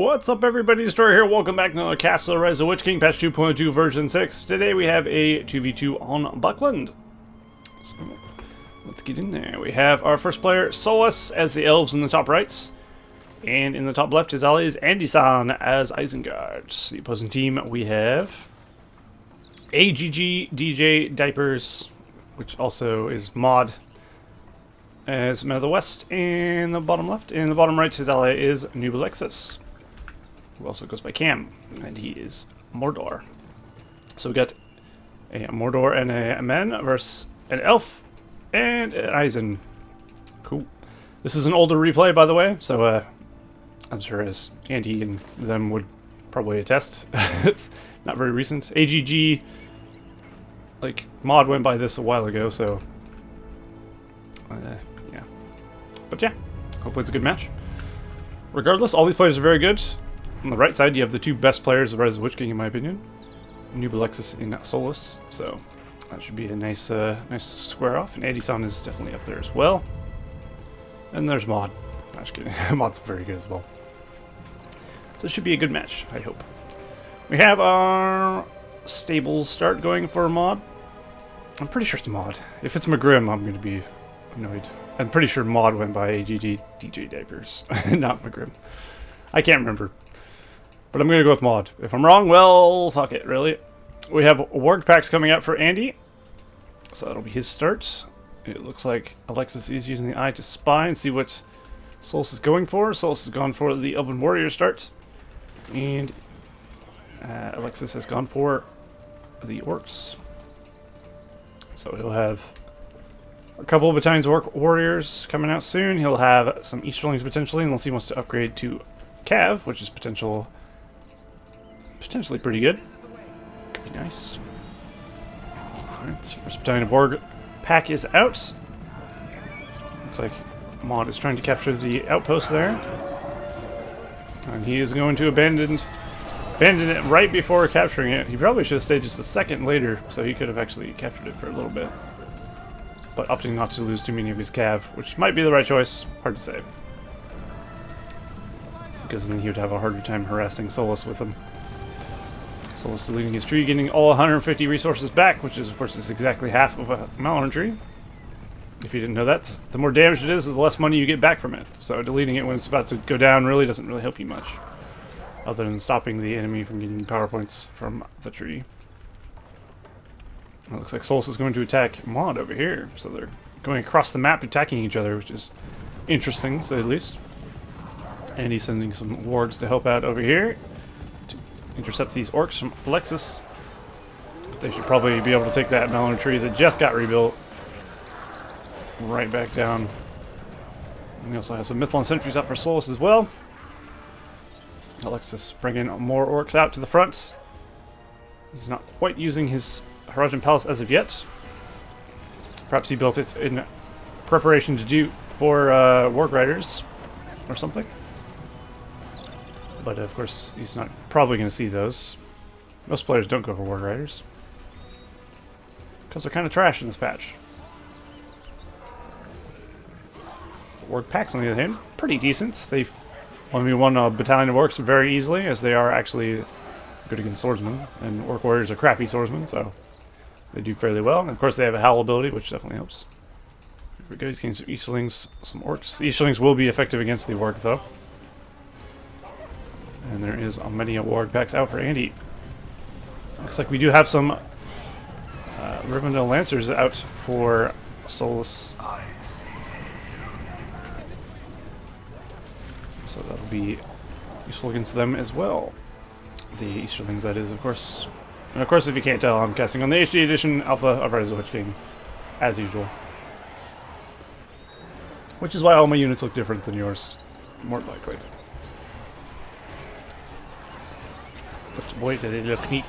What's up, everybody? Story here. Welcome back to another Castle Rise of Witch King, patch 2.2 version 6. Today we have a 2v2 on Buckland. So let's get in there. We have our first player, Solas, as the Elves in the top right. And in the top left, his ally is Andy-san as Isengard. The opposing team, we have AGG, DJDiap, which also is Muadd, as Man of the West in the bottom left. In the bottom right, his ally is n00bAlexis, who also goes by Cam, and he is Mordor. So we got a Mordor and a man versus an elf and an Eisen. Cool. This is an older replay, by the way, so I'm sure as Andy and them would probably attest. It's not very recent. AGG, like, Muadd went by this a while ago, so yeah. But yeah, hopefully it's a good match. Regardless, all these players are very good. On the right side, you have the two best players of Rise of Witch King, in my opinion. n00bAlexis and Solas, so that should be a nice nice square off. And Andy-san is definitely up there as well. And there's Muadd. I'm just kidding. Muadd's very good as well. So it should be a good match, I hope. We have our stables start going for Muadd. I'm pretty sure it's Muadd. If it's McGrim, I'm going to be annoyed. I'm pretty sure Muadd went by AGG DJDiap, not McGrim. I can't remember. But I'm going to go with Muadd. If I'm wrong, well, fuck it, really. We have Warg packs coming out for Andy. So that'll be his start. It looks like Alexis is using the eye to spy and see what Solas is going for. Solas has gone for the Elven Warrior start. And Alexis has gone for the Orcs. So he'll have a couple of battalions of warriors coming out soon. He'll have some Easterlings potentially, unless he wants to upgrade to Cav, which is potentially pretty good. Could be nice. Alright, first battalion of Warg pack is out. Looks like Muadd is trying to capture the outpost there. And he is going to abandon it right before capturing it. He probably should have stayed just a second later, so he could have actually captured it for a little bit. But opting not to lose too many of his cav, which might be the right choice. Hard to say. Because then he would have a harder time harassing Solas with him. Solas deleting his tree, getting all 150 resources back, which is, of course, is exactly half of a Malorn tree. If you didn't know that, the more damaged it is, the less money you get back from it. So deleting it when it's about to go down really doesn't really help you much, other than stopping the enemy from getting power points from the tree. It looks like Solas is going to attack Muadd over here, so they're going across the map attacking each other, which is interesting, to say the least. And he's sending some wargs to help out over here to intercept these orcs from Alexis. They should probably be able to take that Malorn tree that just got rebuilt right back down. And we also have some Mythlon sentries out for Solas as well. Alexis bringing more orcs out to the front. He's not quite using his Horizon Palace as of yet. Perhaps he built it in preparation to do for Warg Riders or something. But of course, he's not probably going to see those. Most players don't go for Warg Riders because they're kind of trash in this patch. Warg packs, on the other hand, pretty decent. They've 1v1 a battalion of orcs very easily, as they are actually good against swordsmen, and orc warriors are crappy swordsmen, so they do fairly well. And of course, they have a howl ability, which definitely helps. Here we go, he's getting some Easterlings, some orcs. The Easterlings will be effective against the warg, though. And there is many warg packs out for Andy. Looks like we do have some Rivendell Lancers out for Solas. So that'll be useful against them as well. The Easterlings, that is, of course. And of course, if you can't tell, I'm casting on the HD edition alpha of Rise of Witch King, as usual. Which is why all my units look different than yours, more likely. But boy, do they look neat.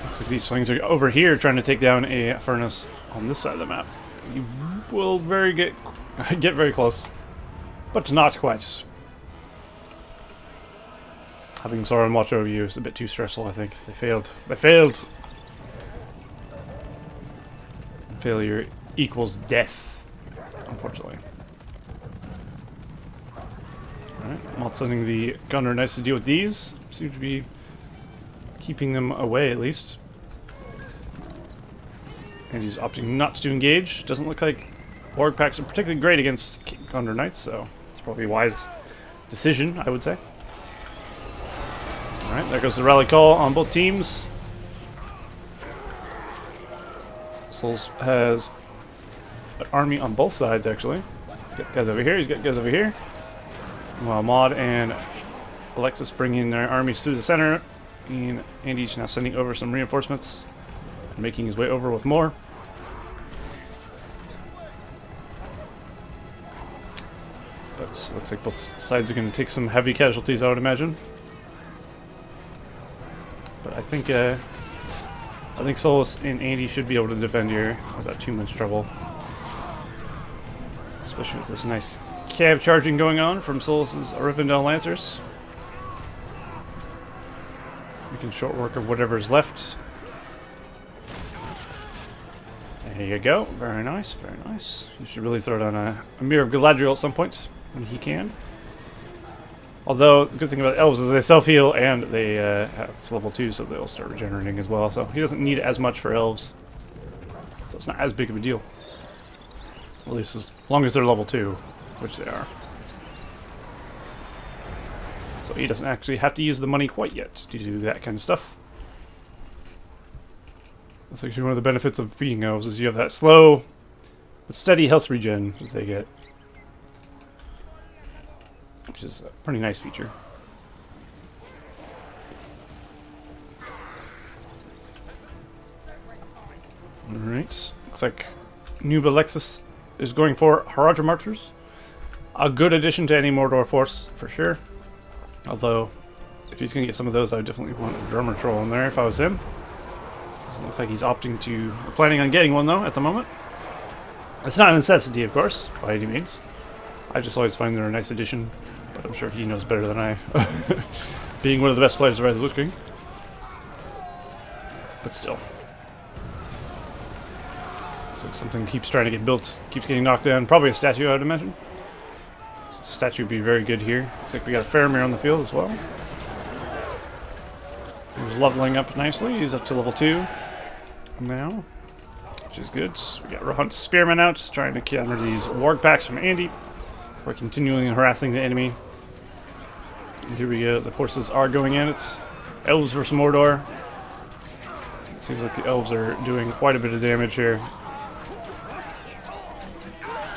Looks like the Easterlings are over here trying to take down a furnace on this side of the map. You will get very close, but not quite. Having Sauron watch over you is a bit too stressful, I think. They failed. They failed! Failure equals death, unfortunately. Alright, I'm not sending the Gunner Knights to deal with these. Seem to be keeping them away at least. And he's opting not to engage. Doesn't look like Org packs are particularly great against Gunner Knights, so it's probably a wise decision, I would say. Alright, there goes the rally call on both teams. Solas has an army on both sides, actually. He's got the guys over here, he's got guys over here. While Muadd and Alexis bring in their armies through the center. And Andy's now sending over some reinforcements. And making his way over with more. But looks like both sides are going to take some heavy casualties, I would imagine. But I think Solas and Andy should be able to defend here without too much trouble. Especially with this nice cav charging going on from Solas' Rivendell Lancers. Making short work of whatever's left. There you go. Very nice, very nice. You should really throw down a Mirror of Galadriel at some point when he can. Although, the good thing about Elves is they self-heal and they have level 2, so they'll start regenerating as well. So he doesn't need as much for Elves. So it's not as big of a deal. At least as long as they're level 2, which they are. So he doesn't actually have to use the money quite yet to do that kind of stuff. That's actually one of the benefits of being Elves, is you have that slow but steady health regen that they get. Which is a pretty nice feature. Alright, looks like n00bAlexis is going for Haradrim Archers. A good addition to any Mordor force, for sure. Although, if he's going to get some of those, I would definitely want a Drummer Troll in there if I was him. Doesn't look like he's opting to... We're planning on getting one, though, at the moment. It's not a necessity, of course, by any means. I just always find they're a nice addition, but I'm sure he knows better than I. Being one of the best players of Rise of the Witch King. But still. So something keeps trying to get built, keeps getting knocked down. Probably a statue, I would imagine. So statue would be very good here. Looks like we got a Faramir on the field as well. He's leveling up nicely. He's up to level 2 now, which is good. So we got Rohan's Spearman out, trying to counter these warg packs from Andy before continuing harassing the enemy. And here we go. The forces are going in. It's Elves versus Mordor. It seems like the Elves are doing quite a bit of damage here.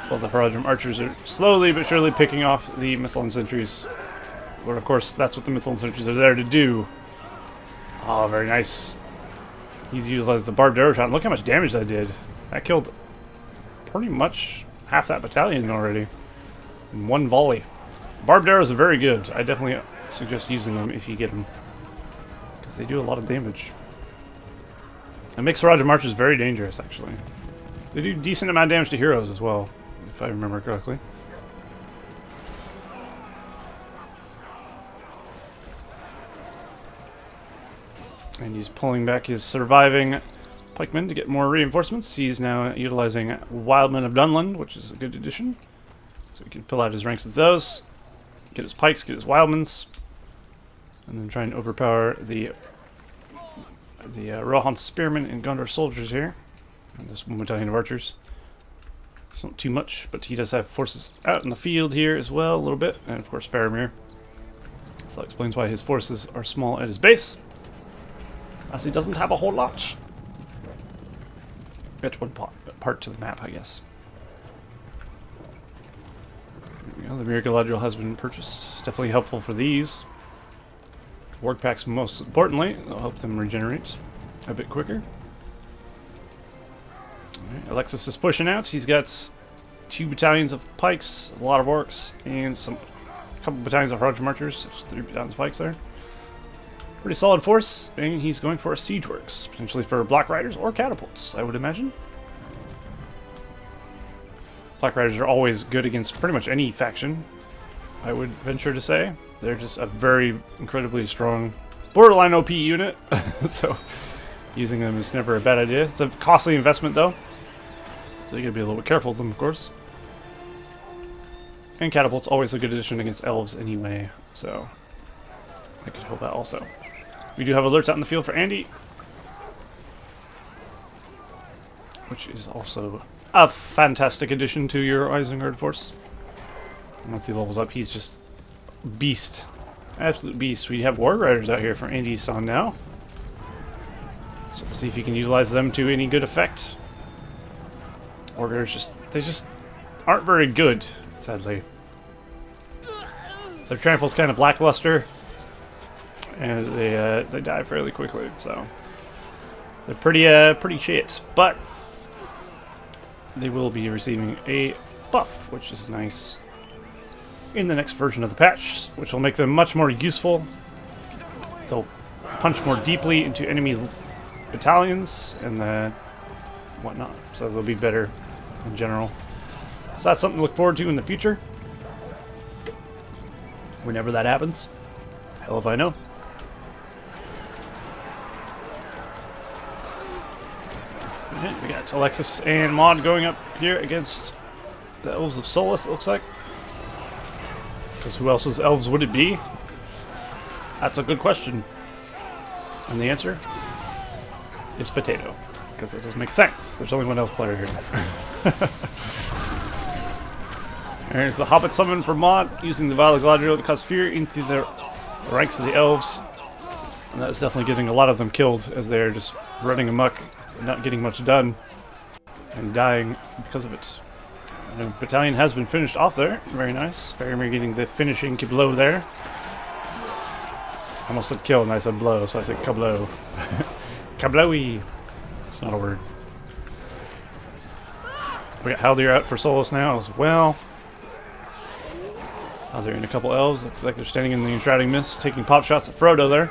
While the Haradrim Archers are slowly but surely picking off the Mithril Sentries. But of course, that's what the Mithril Sentries are there to do. Oh, very nice. He's utilized the barbed arrow shot. Look how much damage that did. That killed pretty much half that battalion already in one volley. Barbed arrows are very good. I definitely suggest using them if you get them, because they do a lot of damage. It makes Haradrim Archers very dangerous, actually. They do decent amount of damage to heroes as well, if I remember correctly. And he's pulling back his surviving pikemen to get more reinforcements. He's now utilizing Wildmen of Dunland, which is a good addition. So he can fill out his ranks with those. Get his pikes, get his Wildmans. And then try and overpower the Rohan Spearmen and Gondor soldiers here. And this one battalion of archers. It's not too much, but he does have forces out in the field here as well, a little bit. And of course Faramir. So that explains why his forces are small at his base, as he doesn't have a whole lot. That's one part to the map, I guess. There we go. The Mirror of Galadriel has been purchased. It's definitely helpful for these. Warg packs, most importantly, they'll help them regenerate a bit quicker. Alright, Alexis is pushing out. He's got 2 battalions of pikes, a lot of orcs, and a couple battalions of Haradrim Archers. There's 3 battalions of pikes there. Pretty solid force, and he's going for a siege works, potentially for Black Riders or Catapults, I would imagine. Black Riders are always good against pretty much any faction, I would venture to say. They're just a very incredibly strong, borderline OP unit, so using them is never a bad idea. It's a costly investment, though, so you gotta be a little bit careful with them, of course. And Catapult's always a good addition against Elves anyway, so that could help out also. We do have alerts out in the field for Andy, which is also a fantastic addition to your Isengard force. Once he levels up, he's just beast. Absolute beast. We have War Riders out here for Andy-san now. So we'll see if he can utilize them to any good effect. War Riders they just aren't very good, sadly. Their trample's kind of lackluster, and they die fairly quickly, so they're pretty shit. But they will be receiving a buff, which is nice, in the next version of the patch, which will make them much more useful. They'll punch more deeply into enemy battalions and whatnot, so they'll be better in general. So that's something to look forward to in the future. Whenever that happens. Hell if I know. Okay, we got Alexis and Muadd going up here against the Elves of Solas, it looks like. Because who else's elves would it be? That's a good question. And the answer is Potato. Because it doesn't make sense. There's only one elf player here. There's the Hobbit summon for Muadd, using the Vial of Galadriel to cause fear into the ranks of the elves. And that's definitely getting a lot of them killed as they're just running amok and not getting much done. And dying because of it. The battalion has been finished off there. Very nice. Faramir getting the finishing blow there. I almost said kill and I said blow, so I said kablow. Kablowy. It's not a word. We got Haldir out for Solas now as well. Haldir and a couple elves. Looks like they're standing in the enshrouding mist, taking pot shots at Frodo there.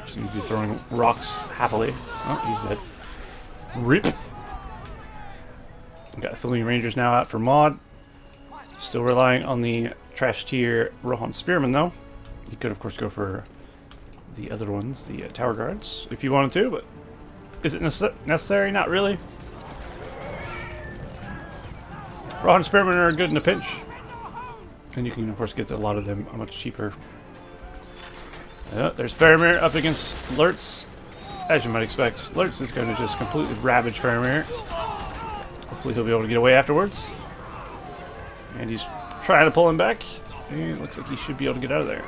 Seems to be throwing rocks happily. Oh, he's dead. Rip. We got Athelian Rangers now out for Muadd. Still relying on the trash tier Rohan Spearmen though. You could of course go for the other ones, the Tower Guards, if you wanted to, but is it necessary? Not really. Rohan Spearmen are good in a pinch. And you can of course get a lot of them much cheaper. There's Faramir up against Lurtz. As you might expect, Lurtz is going to just completely ravage Faramir. Hopefully he'll be able to get away afterwards. And he's trying to pull him back. And it looks like he should be able to get out of there.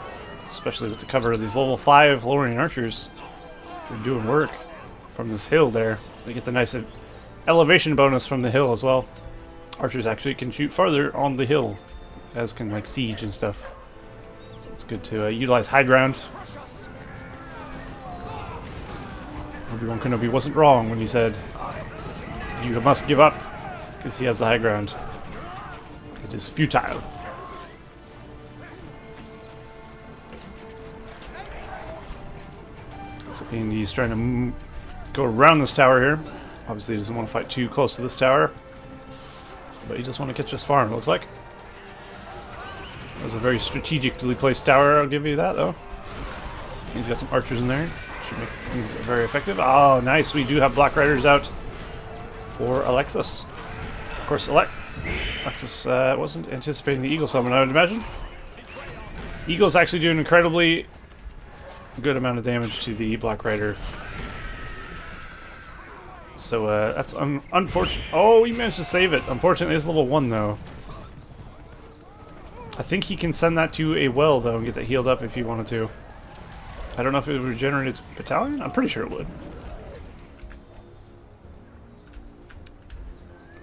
Especially with the cover of these level 5 Lorien archers. They're doing work from this hill there. They get the nice elevation bonus from the hill as well. Archers actually can shoot farther on the hill, as can like siege and stuff. So it's good to utilize high ground. Obi-Wan Kenobi wasn't wrong when he said, "You must give up," because he has the high ground. It is futile. Looks like he's trying to go around this tower here. Obviously he doesn't want to fight too close to this tower, but he just wants to catch this farm, it looks like. It was a very strategically placed tower, I'll give you that though. He's got some archers in there. Should make things very effective. Oh, nice. We do have Black Riders out for Alexis. Of course, Alexis wasn't anticipating the Eagle summon, I would imagine. Eagle's actually doing an incredibly good amount of damage to the Black Rider. So that's unfortunate. Oh, he managed to save it. Unfortunately, it's level 1 though. I think he can send that to a well though and get that healed up if he wanted to. I don't know if it would regenerate its battalion. I'm pretty sure it would.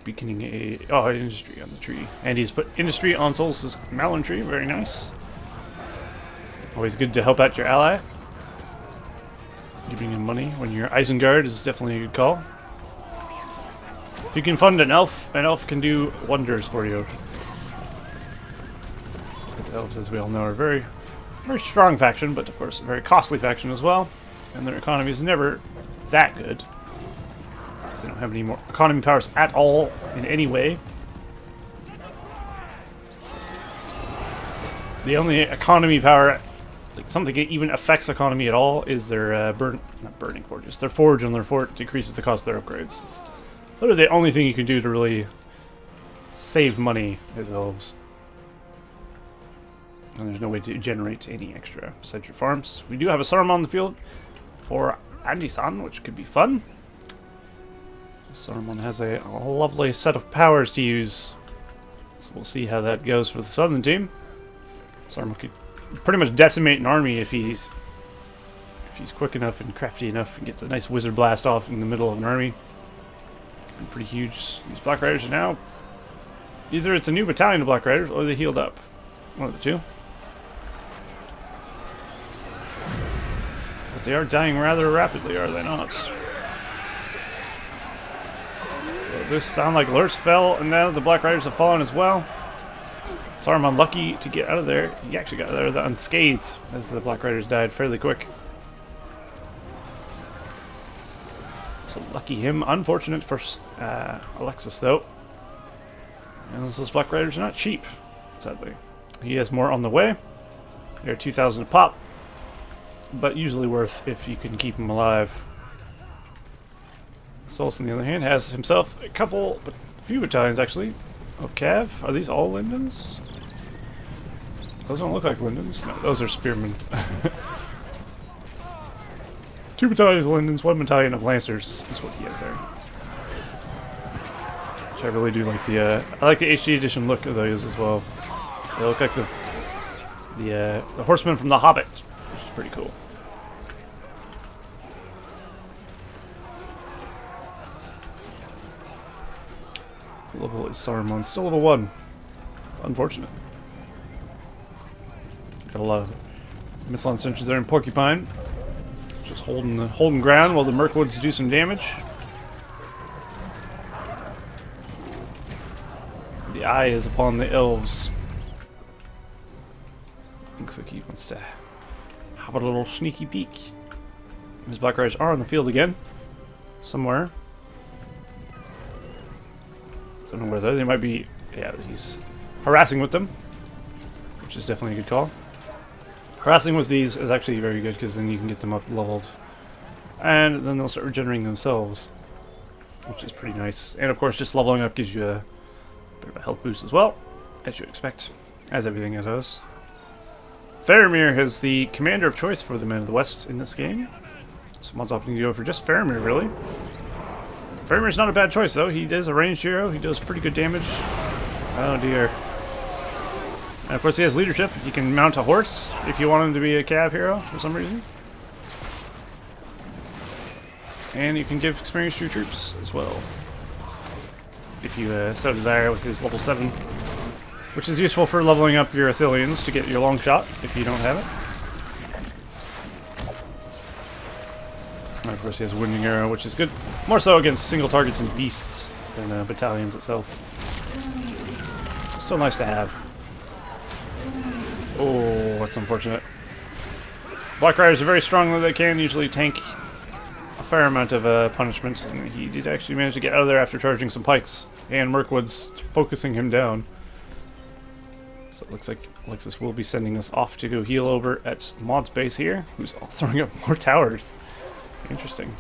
Beaconing industry on the tree. And he's put industry on Solas' Malin tree. Very nice. Always good to help out your ally. Giving him money when you're Isengard is definitely a good call. If you can fund an elf can do wonders for you. Because elves, as we all know, are very strong faction, but of course a very costly faction as well. And their economy is never that good. Because they don't have any more economy powers at all in any way. The only economy power, like something that even affects economy at all, is their not burning forges. Their forge on their fort decreases the cost of their upgrades. It's literally the only thing you can do to really save money as elves. And there's no way to generate any extra besides your farms. We do have a Saruman on the field for Andy-san, which could be fun. Saruman has a lovely set of powers to use. So we'll see how that goes for the southern team. Saruman could pretty much decimate an army if he's quick enough and crafty enough and gets a nice wizard blast off in the middle of an army. Could be pretty huge. These Black Riders are now... either it's a new battalion of Black Riders or they healed up. One of the two. But they are dying rather rapidly, are they not? Does this sound like alerts fell and now the Black Riders have fallen as well? Saruman lucky to get out of there. He actually got out of there unscathed as the Black Riders died fairly quick. So lucky him. Unfortunate for Alexis though. And those Black Riders are not cheap, sadly. He has more on the way. They're 2,000 a pop, but usually worth if you can keep him alive. Solas, on the other hand, has himself a few battalions actually of Cav. Are these all Lindens? Those don't look like Lindens. No, those are Spearmen. 2 battalions of Lindens, 1 battalion of Lancers is what he has there. Which I really do like the I like the HD edition look of those as well. They look like the horsemen from The Hobbit, which is pretty cool. What level is Saruman? Still level 1. Unfortunate. Got a lot of Mithlon sentries there in Porcupine. Just holding ground while the Mirkwoods do some damage. The eye is upon the Elves. Looks like he wants to have a little sneaky peek. His Black Riders are on the field again. Somewhere. Don't know where they might be. Yeah, he's harassing with them, which is definitely a good call. Harassing with these is actually very good because then you can get them up leveled. And then they'll start regenerating themselves, which is pretty nice. And of course, just leveling up gives you a bit of a health boost as well, as you expect, as everything does. Faramir is the commander of choice for the Men of the West in this game. Someone's opting to go for just Faramir, really. Faramir's not a bad choice, though. He is a ranged hero. He does pretty good damage. Oh, dear. And of course, he has leadership. You can mount a horse if you want him to be a cav hero for some reason. And you can give experience to your troops as well, if you so desire, with his level 7. Which is useful for leveling up your Athelians to get your long shot if you don't have it. And of course, he has a Wounding Arrow, which is good. More so against single targets and beasts than battalions itself. Still nice to have. Oh, that's unfortunate. Black Riders are very strong though. They can usually tank a fair amount of punishment, and he did actually manage to get out of there after charging some pikes, and Mirkwood's focusing him down. So it looks like Alexis will be sending us off to go heal over at Muadd's base here, who's all throwing up more towers. Interesting.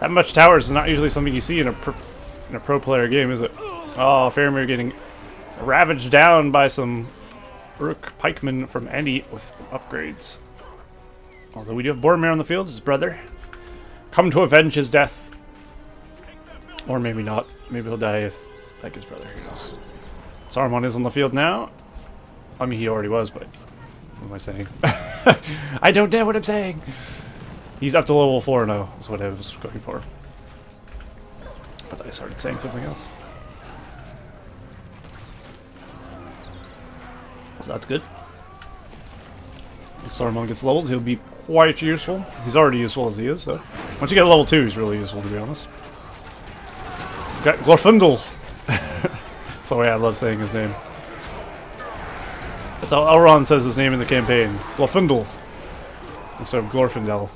That much towers is not usually something you see in a pro player game, is it? Oh, Faramir getting ravaged down by some Rook pikemen from Andy with upgrades. Although we do have Boromir on the field, his brother. Come to avenge his death. Or maybe not. Maybe he'll die like his brother, who knows. Saruman is on the field now. I mean, he already was, but what am I saying? I don't know what I'm saying. He's up to level 4 now, is what I was going for. But I started saying something else. So that's good. If Saruman gets leveled, he'll be quite useful. He's already useful as he is, so. Once you get level 2, he's really useful, to be honest. We've got Glorfindel. That's the way I love saying his name. That's how Elrond says his name in the campaign. Glorfindel. Instead of Glorfindel.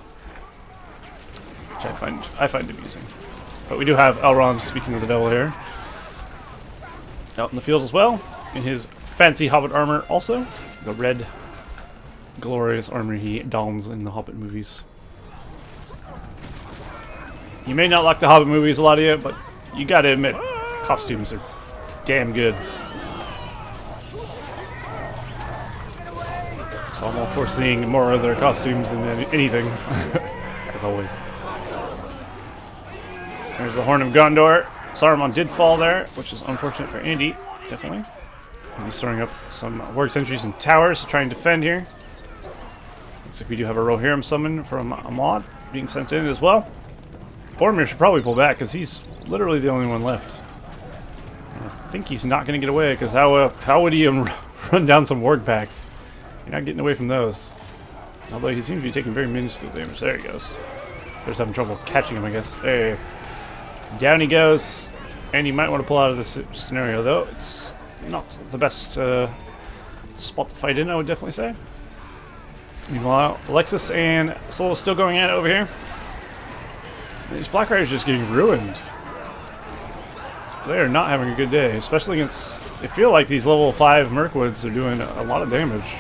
Which I find amusing. But we do have Elrond, speaking of the devil here, out in the field as well, in his fancy Hobbit armor also. The red, glorious armor he dons in the Hobbit movies. You may not like the Hobbit movies, a lot of you, but you gotta admit, costumes are damn good. So I'm all for seeing more of their costumes than anything, as always. There's the Horn of Gondor. Saruman did fall there, which is unfortunate for Andy, definitely. And he's throwing up some work sentries and towers to try and defend here. Looks like we do have a Rohirrim summon from Muadd being sent in as well. Boromir should probably pull back because he's literally the only one left. And I think he's not going to get away because how would he run down some warg packs? You're not getting away from those. Although he seems to be taking very minuscule damage. There he goes. They're just having trouble catching him, I guess. There. Down he goes. And you might want to pull out of this scenario, though. It's not the best spot to fight in, I would definitely say. Meanwhile, Alexis and Solas still going at it over here. These Black Riders just getting ruined. They are not having a good day, especially against... I feel like these level 5 Mirkwoods are doing a lot of damage.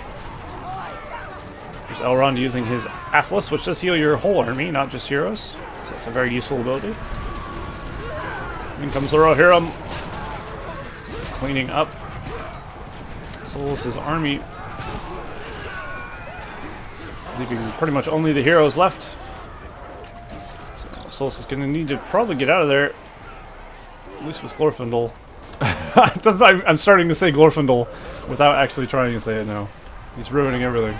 There's Elrond using his Atlas, which does heal your whole army, not just heroes. So it's a very useful ability. In comes the Rohirrim, cleaning up Solas' army, leaving pretty much only the heroes left. So Solas is going to need to probably get out of there, at least with Glorfindel. I'm starting to say Glorfindel without actually trying to say it now. He's ruining everything.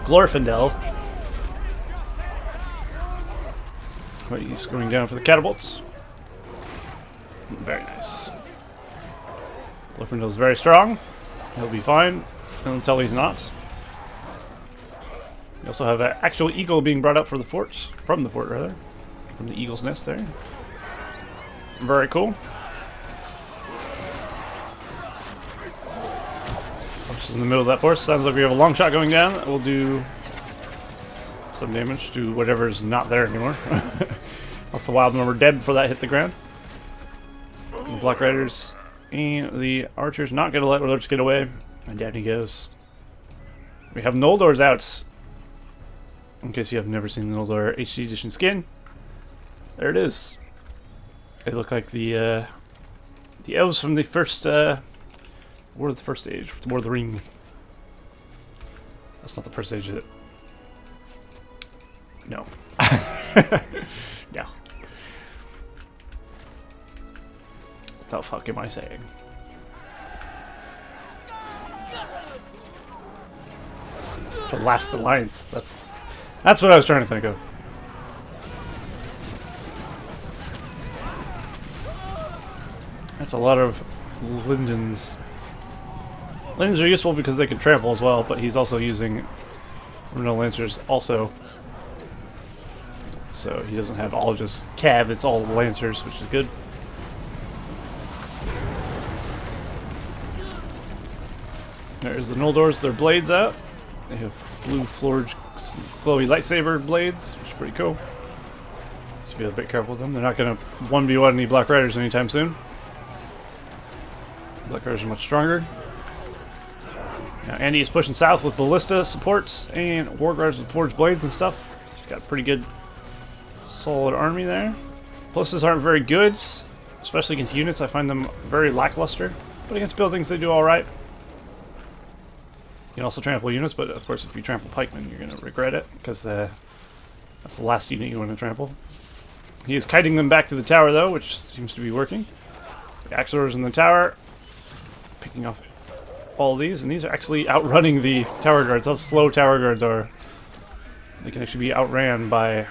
Glorfindel. But he's going down for the catapults. Very nice. Glorfindel's very strong. He'll be fine until he's not. We also have an actual eagle being brought up for the fort, from the fort rather, from the eagle's nest there. Very cool. Which is in the middle of that force. Sounds like we have a long shot going down. We'll do some damage to whatever's not there anymore. Unless the wild men were dead before that hit the ground. The Black Riders and the archers not going to let Lurch get away. And down he goes. We have Noldor's out. In case you have never seen the Noldor HD edition skin. There it is. They look like the elves from the first War of the First Age, War of the Ring. That's not the first age, is it? No. No. What the fuck am I saying? The Last Alliance. That's what I was trying to think of. That's a lot of Lindens. Lindens are useful because they can trample as well, but he's also using Rune Lancers also. So he doesn't have all just cav, it's all Lancers, which is good. There's the Noldors, their blades out. They have blue forged glowy lightsaber blades, which is pretty cool. Just be a bit careful with them. They're not going to 1v1 any Black Riders anytime soon. Black Riders are much stronger. Now Andy is pushing south with ballista supports and Warg Riders with forged blades and stuff. He's got a pretty good, solid army there. Ballistas aren't very good, especially against units. I find them very lackluster, but against buildings they do all right. You can also trample units, but of course if you trample pikemen you're going to regret it, because that's the last unit you want to trample. He is kiting them back to the tower though, which seems to be working. The Axelors in the tower, picking off all these, and these are actually outrunning the tower guards. How slow tower guards are. They can actually be outran by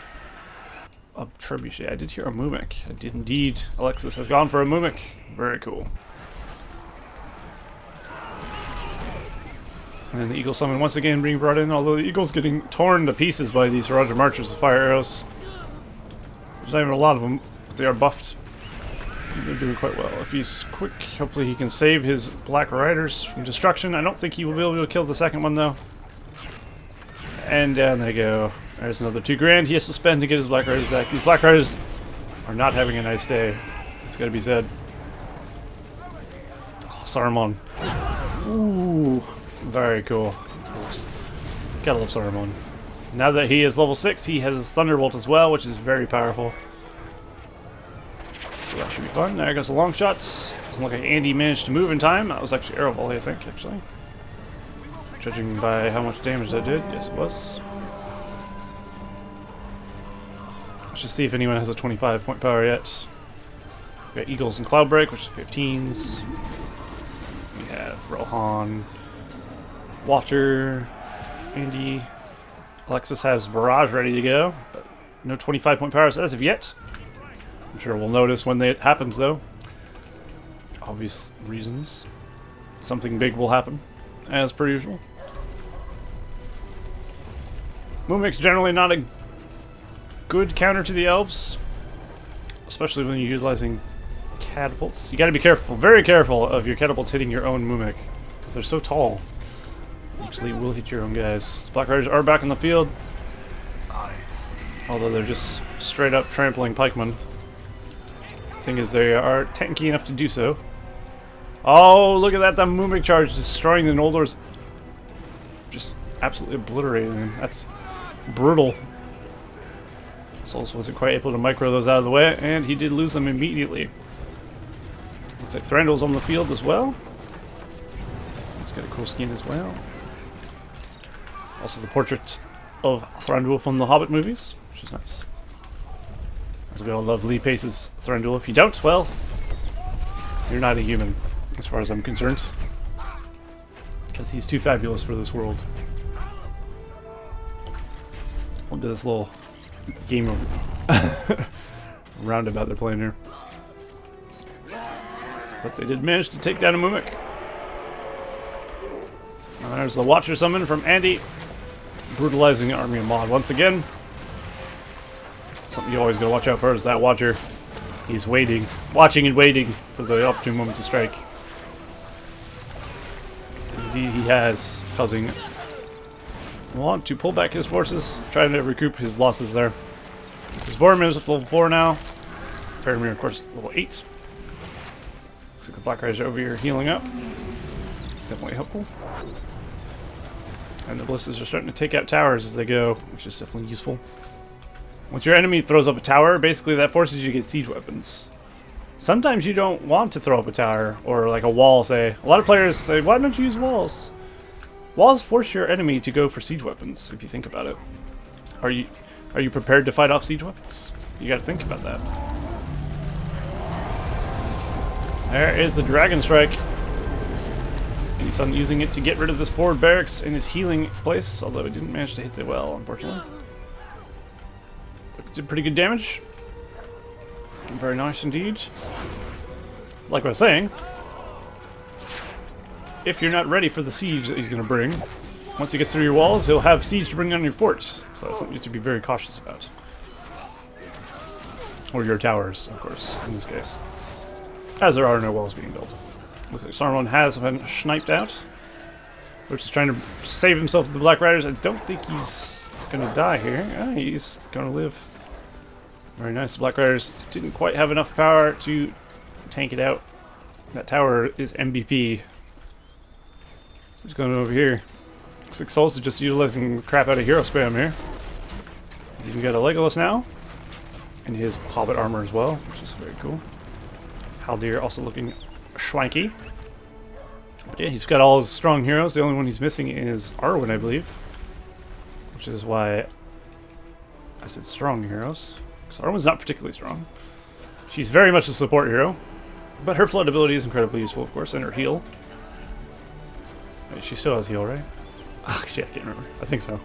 a trebuchet. I did hear a Mumik. I did indeed. Alexis has gone for a Mumik. Very cool. And then the Eagle Summon once again being brought in, although the Eagle's getting torn to pieces by these Roger Marchers with fire arrows. There's not even a lot of them, but they are buffed. They're doing quite well. If he's quick, hopefully he can save his Black Riders from destruction. I don't think he will be able to kill the second one though. And down they go. There's another 2 grand he has to spend to get his Black Riders back. These Black Riders are not having a nice day. It's gotta be said. Oh, Saruman. Ooh, very cool. Gotta love Saruman. Now that he is level 6, he has his Thunderbolt as well, which is very powerful. So that should be fun. There goes the long shots. Doesn't look like Andy managed to move in time. That was actually arrow volley, I think, actually. Judging by how much damage that did. Yes, it was. Let's just see if anyone has a 25-point power yet. We got Eagles and Cloudbreak, which is 15s. We have Rohan, Watcher, Andy. Alexis has Barrage ready to go, but no 25-point powers as of yet. I'm sure we'll notice when it happens, though. Obvious reasons. Something big will happen, as per usual. Moomic's generally not a good counter to the Elves, especially when you're utilizing catapults. You gotta be careful, very careful of your catapults hitting your own Moomic, because they're so tall. Actually, will hit your own guys. Black Riders are back in the field, although they're just straight up trampling pikemen. Thing is, they are tanky enough to do so. Oh, look at that! The Moomic charge destroying the Noldors, just absolutely obliterating them. That's brutal. Solas wasn't quite able to micro those out of the way, and he did lose them immediately. Looks like Thranduil's on the field as well. He's got a cool skin as well. Also the portrait of Thranduil from the Hobbit movies, which is nice. As we all love Lee Pace's Thranduil. If you don't, well, you're not a human, as far as I'm concerned. Because he's too fabulous for this world. Look at this little game of roundabout they're playing here. But they did manage to take down a Moomic. There's the Watcher summon from Andy. Brutalizing the army of Muadd once again. Something you always gotta watch out for is that Watcher. He's waiting, watching and waiting for the opportune moment to strike. Indeed he has, causing Muadd to pull back his forces, trying to recoup his losses there. His Boromir is level 4 now. Faramir, of course, level 8. Looks like the Black Riders are over here healing up. Definitely helpful. And the ballistas are starting to take out towers as they go, which is definitely useful. Once your enemy throws up a tower, basically that forces you to get siege weapons. Sometimes you don't want to throw up a tower, or like a wall, say. A lot of players say, why don't you use walls? Walls force your enemy to go for siege weapons, if you think about it. Are you prepared to fight off siege weapons? You gotta think about that. There is the Dragon Strike. And he's using it to get rid of this forward barracks in his healing place, although he didn't manage to hit it well, unfortunately. But it did pretty good damage. Very nice indeed. Like I was saying, if you're not ready for the siege that he's going to bring, once he gets through your walls, he'll have siege to bring on your forts. So that's something you have to be very cautious about. Or your towers, of course, in this case. As there are no walls being built. Looks like Saruman has been sniped out, which is trying to save himself from the Black Riders. I don't think he's going to die here. He's going to live. Very nice. The Black Riders didn't quite have enough power to tank it out. That tower is MVP. So he's going over here. Looks like Solas is just utilizing the crap out of hero spam here. He's even got a Legolas now. And his Hobbit armor as well, which is very cool. Haldir also looking schwanky. But yeah, he's got all his strong heroes. The only one he's missing is Arwen, I believe. Which is why I said strong heroes. Because Arwen's not particularly strong. She's very much a support hero. But her flood ability is incredibly useful, of course, and her heal. Wait, she still has heal, right? Oh, shit, I can't remember. I think so.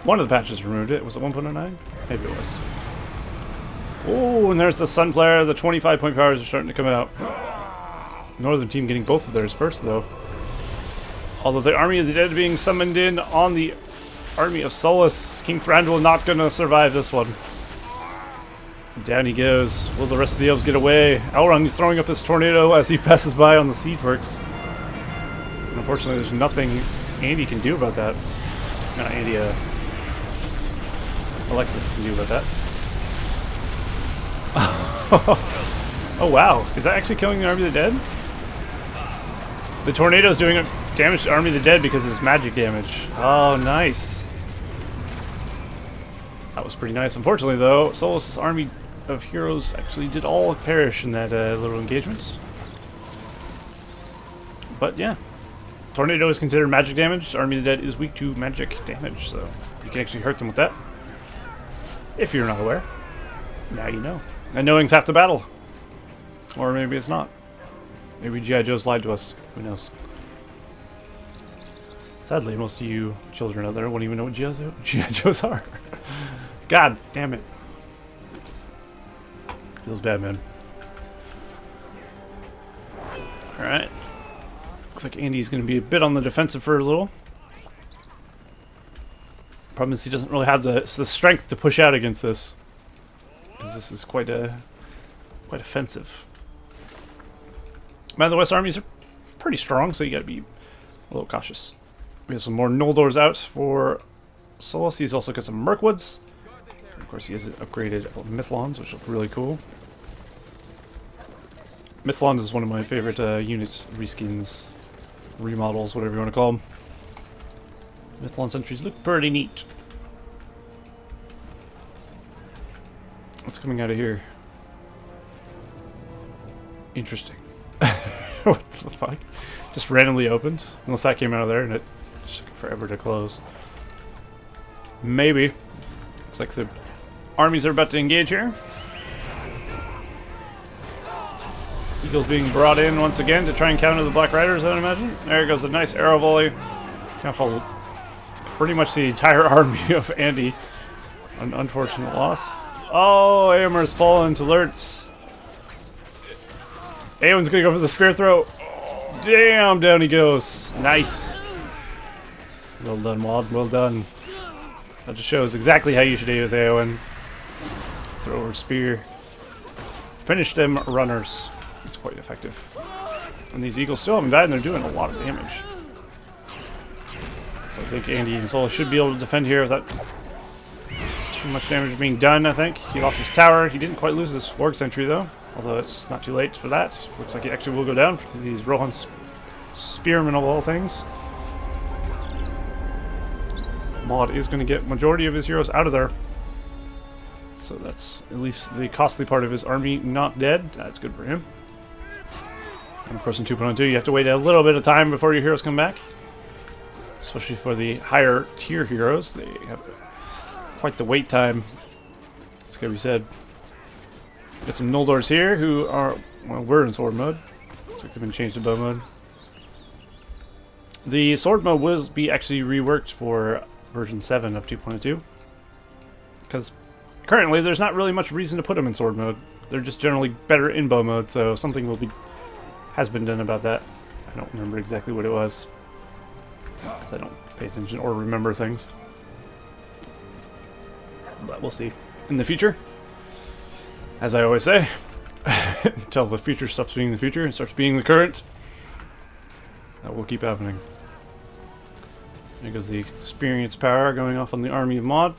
One of the patches removed it. Was it 1.09? Maybe it was. Oh, and there's the Sunflare. The 25-point powers are starting to come out. Northern team getting both of theirs first, though. Although the Army of the Dead being summoned in on the Army of Solas. King Thranduil not going to survive this one. Down he goes. Will the rest of the elves get away? Elrond is throwing up his tornado as he passes by on the siege works. And unfortunately, there's nothing Andy can do about that. Not Andy, Alexis can do about that. Oh wow, is that actually killing the Army of the Dead? The tornado's doing damage to Army of the Dead because it's magic damage. Oh, nice. That was pretty nice. Unfortunately though, Solas' army of heroes actually did all perish in that little engagement. But yeah, Tornado is considered magic damage. Army of the Dead is weak to magic damage, so you can actually hurt them with that. If you're not aware. Now you know. And knowing's half the battle. Or maybe it's not. Maybe G.I. Joe's lied to us. Who knows? Sadly, most of you children out there won't even know what G.I. Joes are. God damn it. Feels bad, man. Alright. Looks like Andy's going to be a bit on the defensive for a little. Problem is he doesn't really have the strength to push out against this. Because this is quite offensive. Man, the West armies are pretty strong, so you gotta be a little cautious. We have some more Noldors out for Solas. He's also got some Mirkwoods. Of course, he has upgraded Mithlons, which look really cool. Mithlond is one of my favorite unit reskins, remodels, whatever you want to call them. Mithlon sentries look pretty neat. What's coming out of here? Interesting. What the fuck? Just randomly opened? Unless that came out of there and it just took forever to close. Maybe. Looks like the armies are about to engage here. Eagles being brought in once again to try and counter the Black Riders, I would imagine. There goes a nice arrow volley. Kind of pretty much the entire army of Andy. An unfortunate loss. Oh, Eomer's fallen to Lurtz. Eowyn's gonna go for the spear throw. Damn, down he goes. Nice. Well done, Muadd. Well done. That just shows exactly how you should use Eowyn. Throw her spear. Finish them runners. It's quite effective. And these eagles still haven't died, and they're doing a lot of damage. So I think Andy and Solas should be able to defend here without too much damage being done, I think. He lost his tower. He didn't quite lose his Warg Sentry, though. Although it's not too late for that. Looks like he actually will go down for these Rohan Spearmen of all things. Muadd is going to get majority of his heroes out of there. So that's at least the costly part of his army not dead. That's good for him. And of course in 2.2 you have to wait a little bit of time before your heroes come back. Especially for the higher tier heroes. They have quite the wait time. It's gotta be said. Got some Noldors here who are, well, we're in sword mode. Looks like they've been changed to bow mode. The sword mode will be actually reworked for version 7 of 2.2. Because currently there's not really much reason to put them in sword mode. They're just generally better in bow mode, so something has been done about that. I don't remember exactly what it was, because I don't pay attention or remember things. But we'll see in the future. As I always say, until the future stops being the future and starts being the current, that will keep happening. There goes the experience power going off on the army of Muadd.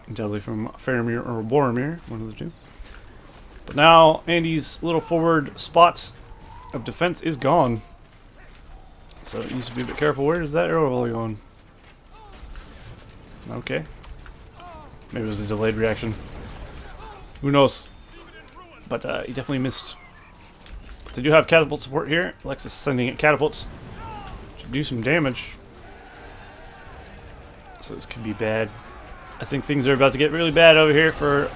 Undoubtedly from Faramir or Boromir, one of the two. But now Andy's little forward spot of defense is gone. So he needs to be a bit careful. Where is that arrow volley going? Okay. Maybe it was a delayed reaction. Who knows? But he definitely missed. But they do have catapult support here. Alexis sending in catapults to do some damage. So this could be bad. I think things are about to get really bad over here for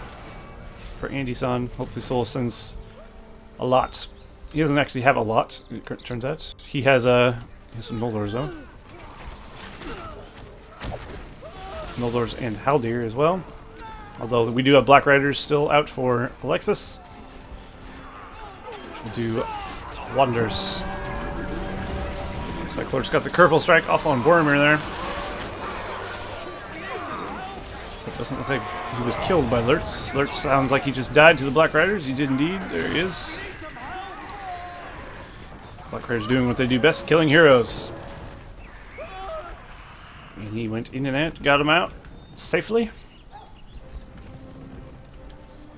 Andy-san. Hopefully Solas sends a lot. He doesn't actually have a lot, it turns out. He has some Noldors though. Noldors and Haldir as well. Although we do have Black Riders still out for Alexis, which will do wonders. Looks like Lurtz got the Curvil Strike off on Boromir there. It doesn't look like he was killed by Lurtz. Lurtz sounds like he just died to the Black Riders. He did indeed. There he is. Black Riders doing what they do best, killing heroes. And he went in and out, got him out safely.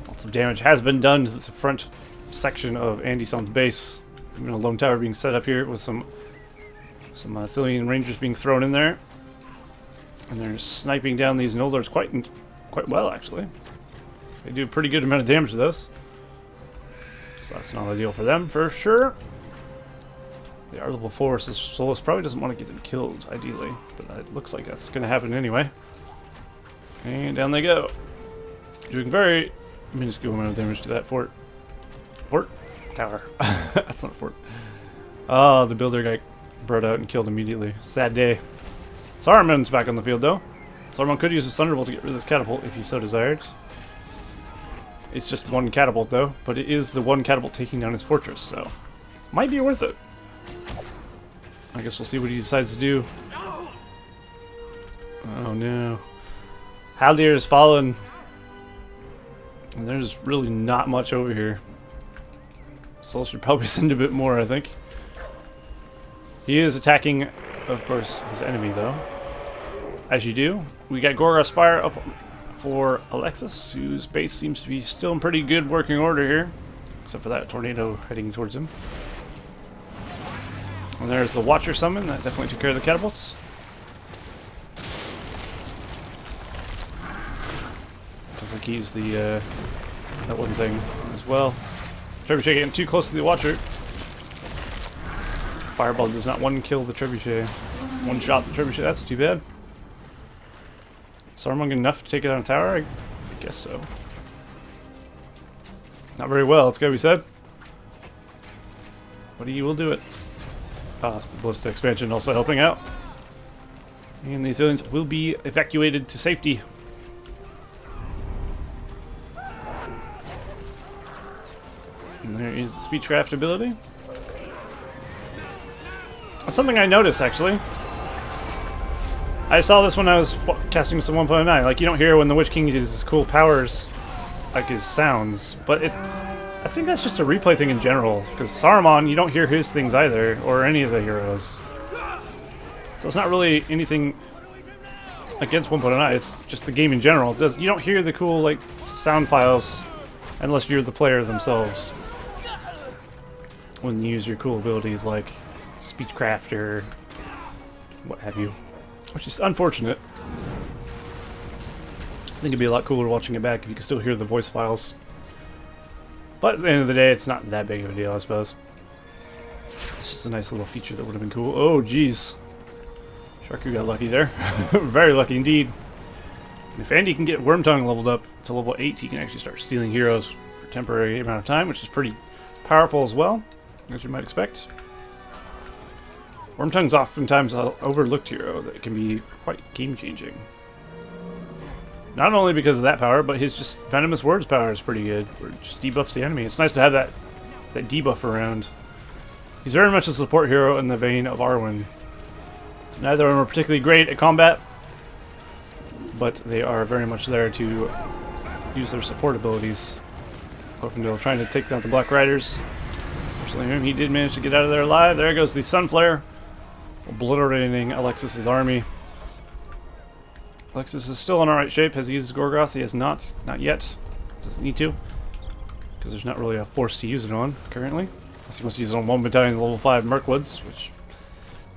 Lots of damage has been done to the front section of Andy-san's base. Even a lone tower being set up here with some Thilian Rangers being thrown in there. And they're sniping down these Noldors quite well, actually. They do a pretty good amount of damage to those. So that's not ideal for them, for sure. They are level 4, so Solas probably doesn't want to get them killed, ideally. But it looks like that's going to happen anyway. And down they go. Doing very minuscule amount of damage to that fort. Fort? Tower. That's not a fort. Oh, the builder got brought out and killed immediately. Sad day. Saruman's back on the field, though. Saruman could use his Thunderbolt to get rid of this Catapult if he so desired. It's just one Catapult, though. But it is the one Catapult taking down his fortress, so... might be worth it. I guess we'll see what he decides to do. Oh, no. Haldir has fallen. And there's really not much over here. Soul should probably send a bit more, I think. He is attacking, of course, his enemy, though. As you do. We got Gorgoth Spire up for Alexis, whose base seems to be still in pretty good working order here. Except for that tornado heading towards him. And there's the Watcher summon. That definitely took care of the catapults. Sounds like he used the, that one thing as well. Trebuchet getting too close to the Watcher. Fireball does not one-kill the Trebuchet. One shot the Trebuchet, that's too bad. Saruman enough to take it on a tower? I guess so. Not very well, it's gotta be said. But he will do it. Ah, the Ballista expansion also helping out. And the Athenians will be evacuated to safety. And there is the Speechcraft ability. Something I noticed, actually. I saw this when I was casting some 1.9. Like, you don't hear when the Witch King uses his cool powers, like his sounds. But I think that's just a replay thing in general. Because Saruman, you don't hear his things either, or any of the heroes. So it's not really anything against 1.9. It's just the game in general. You don't hear the cool, like, sound files unless you're the player themselves. When you use your cool abilities like Speechcraft or what have you. Which is unfortunate. I think it'd be a lot cooler watching it back if you could still hear the voice files. But at the end of the day, it's not that big of a deal, I suppose. It's just a nice little feature that would have been cool. Oh, jeez. Sharku got lucky there. Very lucky indeed. And if Andy can get Wormtongue leveled up to level 8, he can actually start stealing heroes for a temporary amount of time, which is pretty powerful as well, as you might expect. Wormtongue's oftentimes an overlooked hero that can be quite game-changing. Not only because of that power, but his just Venomous Words power is pretty good, where it just debuffs the enemy. It's nice to have that debuff around. He's very much a support hero in the vein of Arwen. Neither of them are particularly great at combat, but they are very much there to use their support abilities. Glorfindel trying to take down the Black Riders. Fortunately, he did manage to get out of there alive. There goes the Sunflare, obliterating Alexis's army. Alexis is still in alright shape. Has he used Gorgoth? He has not. Not yet. Doesn't need to. Because there's not really a force to use it on, currently. Unless he wants to use it on one battalion level 5 Mirkwoods, which,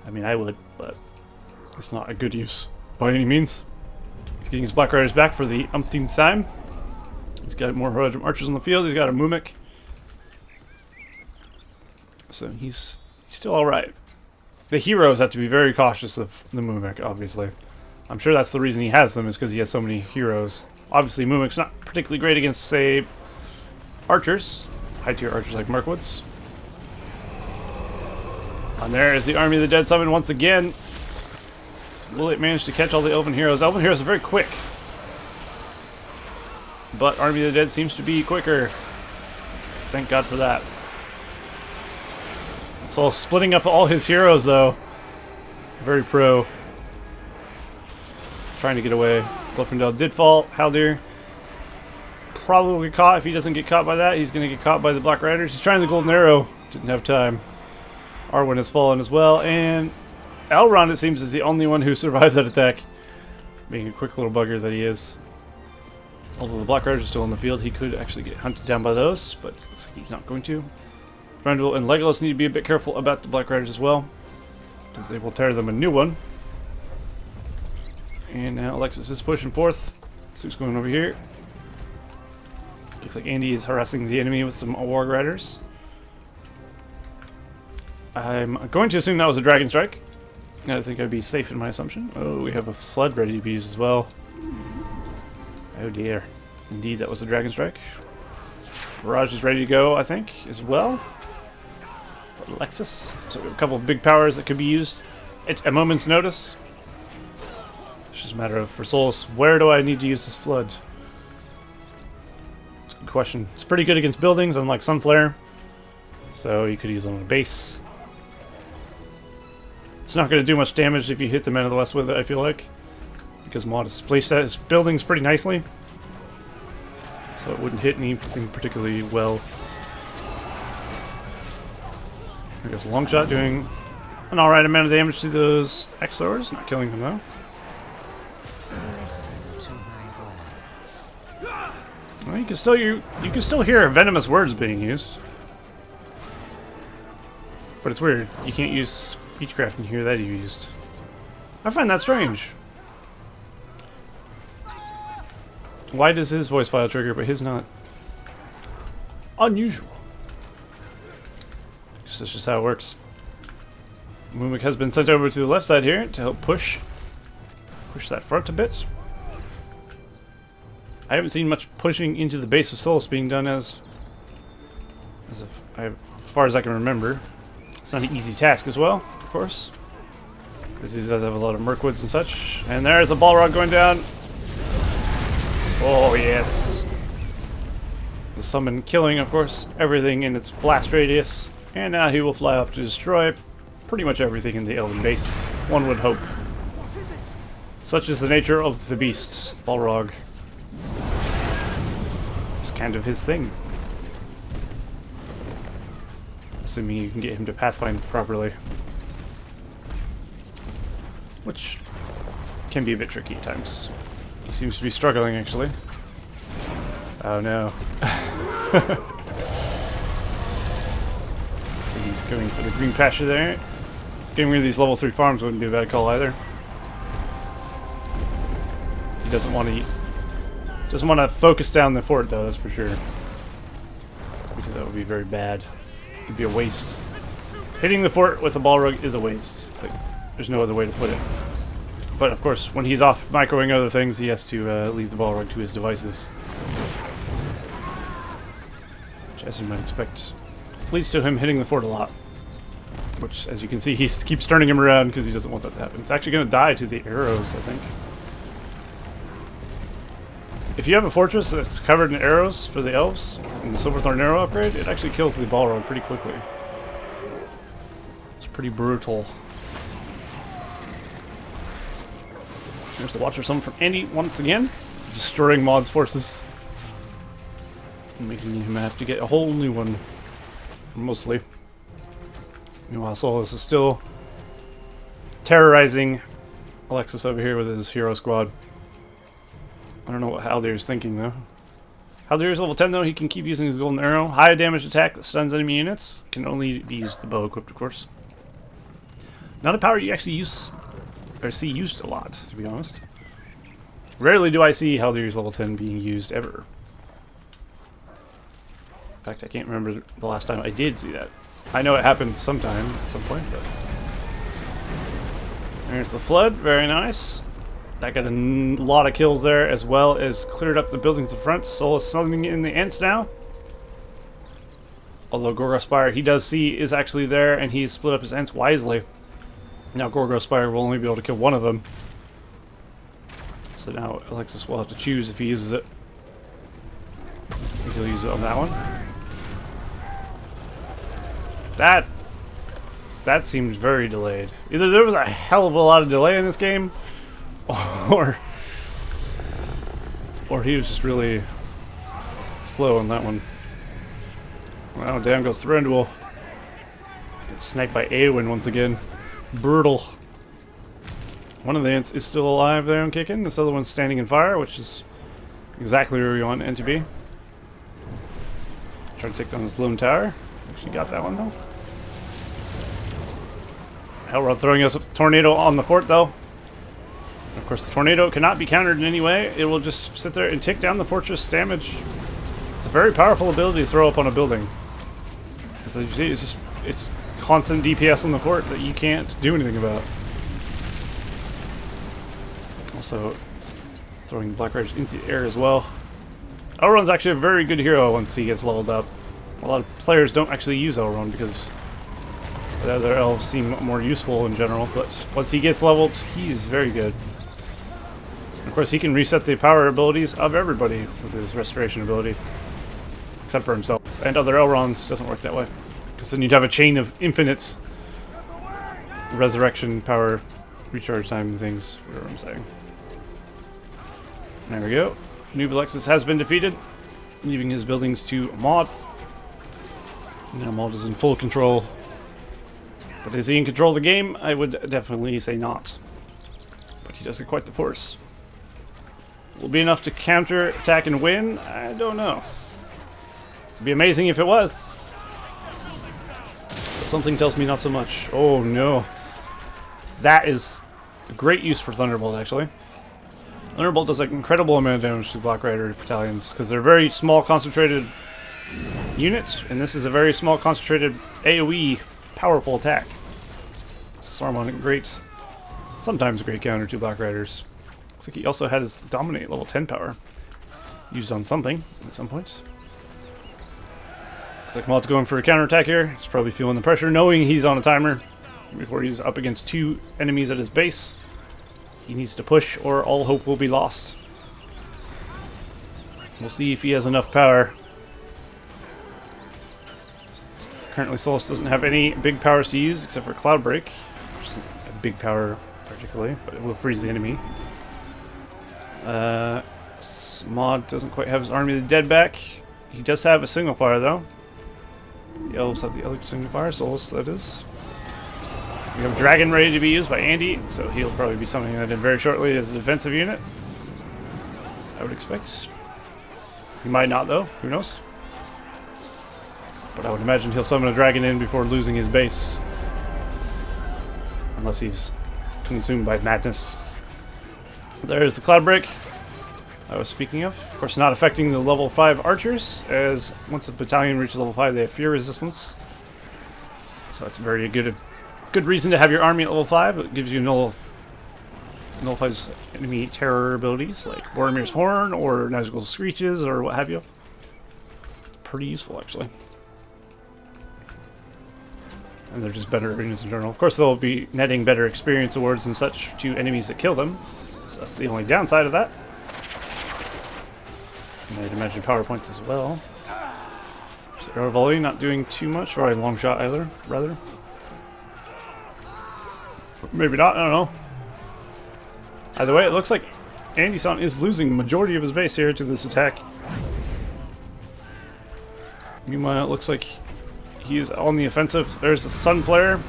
I mean, I would, but it's not a good use by any means. He's getting his Black Riders back for the umpteenth time. He's got more Herodrum Archers on the field. He's got a Mumik. So he's still alright. The heroes have to be very cautious of the Mumik, obviously. I'm sure that's the reason he has them, is because he has so many heroes. Obviously, Mumik's not particularly great against, say, archers. High-tier archers like Mirkwoods. And there is the Army of the Dead summon once again. Will it manage to catch all the Elven heroes? Elven heroes are very quick. But Army of the Dead seems to be quicker. Thank God for that. So splitting up all his heroes, though. Very pro. Trying to get away. Glorfindel did fall. Haldir probably will get caught. If he doesn't get caught by that, he's going to get caught by the Black Riders. He's trying the Golden Arrow. Didn't have time. Arwen has fallen as well. And Elrond, it seems, is the only one who survived that attack. Being a quick little bugger that he is. Although the Black Riders are still in the field, he could actually get hunted down by those. But looks like he's not going to. Thranduil and Legolas need to be a bit careful about the Black Riders as well, because they will tear them a new one. And now Alexis is pushing forth. See what's going over here. Looks like Andy is harassing the enemy with some Warg Riders. I'm going to assume that was a Dragon Strike. I think I'd be safe in my assumption. Oh, we have a Flood ready to be used as well. Oh dear. Indeed, that was a Dragon Strike. Barrage is ready to go, I think, as well. For Alexis. So we have a couple of big powers that could be used at a moment's notice. It's just a matter of, for Solas, where do I need to use this Flood? It's a good question. It's pretty good against buildings, unlike Sunflare. So you could use it on a base. It's not going to do much damage if you hit the Men of the West with it, I feel like. Because Muadd has placed his buildings pretty nicely. So it wouldn't hit anything particularly well. I guess Longshot doing an alright amount of damage to those Exors. Not killing them though. Well, you can still hear venomous words being used. But it's weird. You can't use Speechcraft and hear that used. I find that strange. Why does his voice file trigger, but his not? Unusual. That's just how it works. Mumik has been sent over to the left side here to help push that front a bit. I haven't seen much pushing into the base of Solas being done as far as I can remember. It's not an easy task as well, of course, because he does have a lot of Mirkwoods and such. And there's a Balrog going down. Oh yes. The summon killing, of course, everything in its blast radius. And now he will fly off to destroy pretty much everything in the Elven base, one would hope. Such is the nature of the beast, Balrog. It's kind of his thing. Assuming you can get him to Pathfind properly. Which can be a bit tricky at times. He seems to be struggling, actually. Oh no. So he's going for the green pasture there. Getting rid of these level 3 farms wouldn't be a bad call either. He doesn't want to focus down the fort though, that's for sure. Because that would be very bad. It'd be a waste. Hitting the fort with a Balrog is a waste. Like, there's no other way to put it. But of course, when he's off microing other things, he has to leave the Balrog to his devices. Which, as you might expect, leads to him hitting the fort a lot. Which, as you can see, he keeps turning him around because he doesn't want that to happen. It's actually going to die to the arrows, I think. If you have a fortress that's covered in arrows for the Elves, and the Silverthorn arrow upgrade, it actually kills the Balrog pretty quickly. It's pretty brutal. There's the Watcher Summon from Andy once again, destroying Muadd's forces. And making him have to get a whole new one, mostly. Meanwhile, Solas is still terrorizing Alexis over here with his hero squad. I don't know what Haldir's thinking, though. Haldir's level 10, though. He can keep using his golden arrow. High damage attack that stuns enemy units. Can only be used with the bow equipped, of course. Not a power you actually use or see used a lot, to be honest. Rarely do I see Haldir's level 10 being used ever. In fact, I can't remember the last time I did see that. I know it happened sometime at some point, but... There's the Flood. Very nice. That got a lot of kills there, as well as cleared up the buildings in front. Solas summoning in the Ents now. Although Gorgo Spire, he does see, is actually there, and he's split up his Ents wisely. Now Gorgo Spire will only be able to kill one of them. So now Alexis will have to choose if he uses it. I think he'll use it on that one. That seems very delayed. Either there was a hell of a lot of delay in this game, or he was just really slow on that one. Wow, down goes Thranduil. Gets sniped by Eowyn once again. Brutal. One of the Ents is still alive there and kicking. This other one's standing in fire, which is exactly where we want Ent to be. Trying to take down this lone tower. Actually got that one though. Hellrod throwing us a tornado on the fort though. Of course, the tornado cannot be countered in any way. It will just sit there and take down the fortress damage. It's a very powerful ability to throw up on a building. As you see, it's constant DPS on the fort that you can't do anything about. Also, throwing Black Riders into the air as well. Elrond's actually a very good hero once he gets leveled up. A lot of players don't actually use Elrond because the other elves seem more useful in general, but once he gets leveled, he's very good. Of course, he can reset the power abilities of everybody with his restoration ability, except for himself. And other Elronds doesn't work that way, because then you'd have a chain of infinite resurrection power, recharge time things, whatever I'm saying. There we go. n00bAlexis has been defeated, leaving his buildings to Muadd. Now Muadd is in full control. But is he in control of the game? I would definitely say not. But he does get quite the force. Will be enough to counter, attack, and win? I don't know. It'd be amazing if it was. But something tells me not so much. Oh no. That is a great use for Thunderbolt, actually. Thunderbolt does an incredible amount of damage to Black Rider battalions because they're very small, concentrated units, and this is a very small, concentrated AoE powerful attack. So Saruman, great, sometimes great counter to Black Riders. Looks like he also had his Dominate level 10 power used on something at some point. Looks like Muadd's going for a counterattack here. He's probably feeling the pressure, knowing he's on a timer before he's up against 2 enemies at his base. He needs to push or all hope will be lost. We'll see if he has enough power. Currently Solas doesn't have any big powers to use except for Cloud Break, which isn't a big power particularly, but it will freeze the enemy. Muadd doesn't quite have his Army of the Dead back. He does have a Signal Fire though. The Elves have the other Signal Fire, Solas that is. We have Dragon ready to be used by Andy, so he'll probably be summoning that in very shortly as a defensive unit. I would expect. He might not though, who knows? But I would imagine he'll summon a dragon in before losing his base. Unless he's consumed by madness. There's the Cloud Break I was speaking of. Of course, not affecting the level 5 archers, as once a battalion reaches level 5, they have fear resistance. So that's a very good reason to have your army at level 5. It gives you nullifies enemy terror abilities like Boromir's Horn or Nazgul's Screeches or what have you. Pretty useful, actually. And they're just better arenas in general. Of course, they'll be netting better experience awards and such to enemies that kill them. So that's the only downside of that. And I'd imagine power points as well. Arrow volley not doing too much, or a long shot either, rather. Maybe not, I don't know. Either way, it looks like Andy-san is losing the majority of his base here to this attack. Meanwhile, it looks like he is on the offensive. There's a Sun Flare.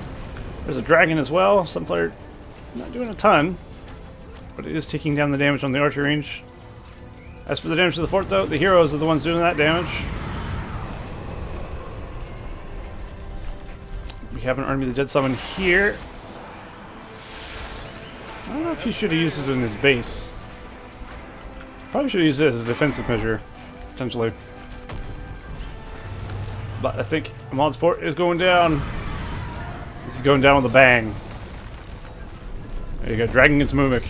There's a Dragon as well. Sun Flare not doing a ton, but it is taking down the damage on the archer range. As for the damage to the fort, though, the heroes are the ones doing that damage. We have an Army of the Dead summon here. I don't know if he should have used it in his base. Probably should have used it as a defensive measure, potentially. But I think Muadd's fort is going down. This is going down with a bang. There you go, Dragon against Mumik.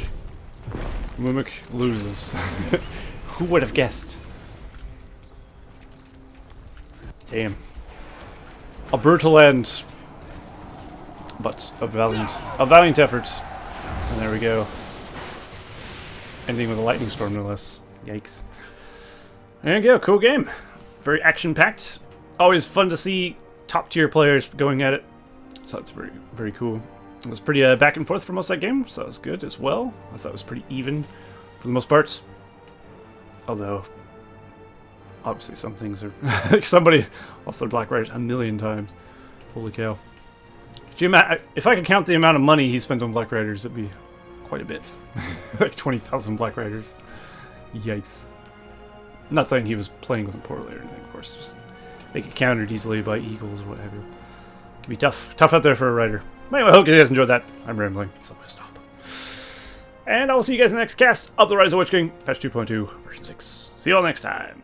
Mumik loses. Who would have guessed? Damn. A brutal end, but a valiant effort. And there we go. Ending with a lightning storm, no less. Yikes. There you go, cool game. Very action-packed. Always fun to see top-tier players going at it. So that's very, very cool. It was pretty back and forth for most of that game, so that was good as well. I thought it was pretty even for the most part. Although, obviously some things are... somebody lost their Black Riders a million times. Holy cow. If I could count the amount of money he spent on Black Riders, it'd be quite a bit. Like 20,000 Black Riders. Yikes. I'm not saying he was playing with them poorly or anything, of course. Just they get countered easily by eagles or what have you. It can be tough out there for a rider. Anyway, I hope you guys enjoyed that. I'm rambling, so I'm going to stop. And I will see you guys in the next cast of the Rise of Witch King, patch 2.2, version 6. See you all next time.